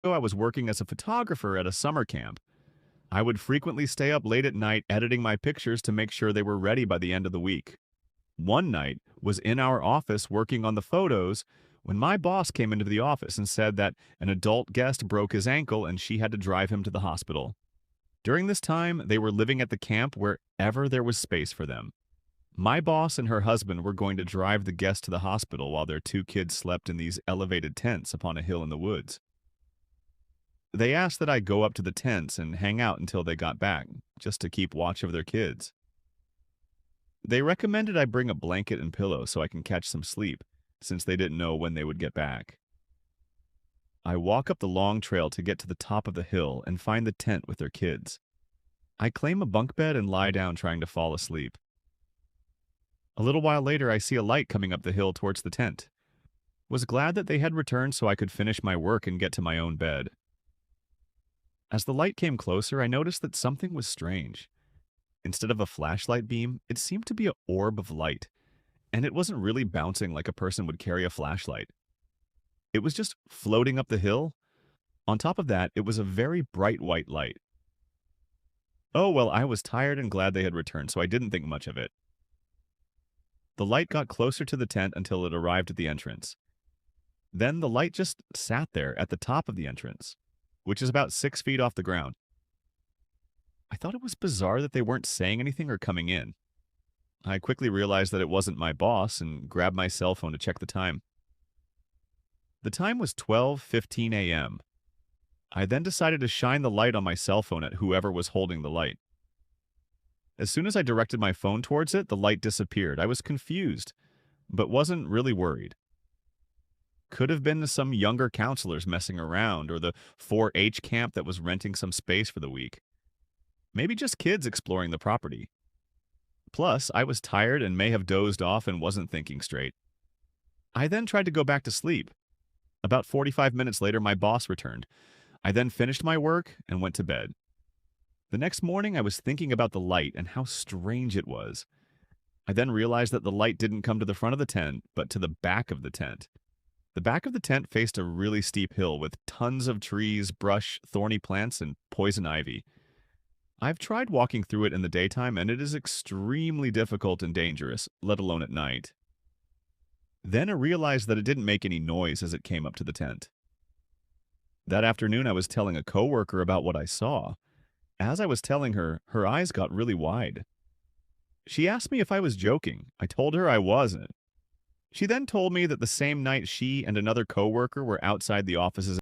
I was working as a photographer at a summer camp. I would frequently stay up late at night editing my pictures to make sure they were ready by the end of the week. One night was in our office working on the photos when my boss came into the office and said that an adult guest broke his ankle and she had to drive him to the hospital. During this time, they were living at the camp wherever there was space for them. My boss and her husband were going to drive the guest to the hospital while their two kids slept in these elevated tents upon a hill in the woods. They asked that I go up to the tents and hang out until they got back, just to keep watch of their kids. They recommended I bring a blanket and pillow so I can catch some sleep, since they didn't know when they would get back. I walk up the long trail to get to the top of the hill and find the tent with their kids. I claim a bunk bed and lie down trying to fall asleep. A little while later, I see a light coming up the hill towards the tent. Was glad that they had returned so I could finish my work and get to my own bed. As the light came closer, I noticed that something was strange. Instead of a flashlight beam, it seemed to be an orb of light, and it wasn't really bouncing like a person would carry a flashlight. It was just floating up the hill. On top of that, it was a very bright white light. Oh, well, I was tired and glad they had returned, so I didn't think much of it. The light got closer to the tent until it arrived at the entrance. Then the light just sat there at the top of the entrance, which is about 6 feet off the ground. I thought it was bizarre that they weren't saying anything or coming in. I quickly realized that it wasn't my boss and grabbed my cell phone to check the time. The time was 12:15 a.m. I then decided to shine the light on my cell phone at whoever was holding the light. As soon as I directed my phone towards it, the light disappeared. I was confused, but wasn't really worried. Could have been some younger counselors messing around or the 4-H camp that was renting some space for the week. Maybe just kids exploring the property. Plus, I was tired and may have dozed off and wasn't thinking straight. I then tried to go back to sleep. About 45 minutes later, my boss returned. I then finished my work and went to bed. The next morning, I was thinking about the light and how strange it was. I then realized that the light didn't come to the front of the tent, but to the back of the tent. The back of the tent faced a really steep hill with tons of trees, brush, thorny plants, and poison ivy. I've tried walking through it in the daytime, and it is extremely difficult and dangerous, let alone at night. Then I realized that it didn't make any noise as it came up to the tent. That afternoon, I was telling a coworker about what I saw. As I was telling her, her eyes got really wide. She asked me if I was joking. I told her I wasn't. She then told me that the same night she and another coworker were outside the offices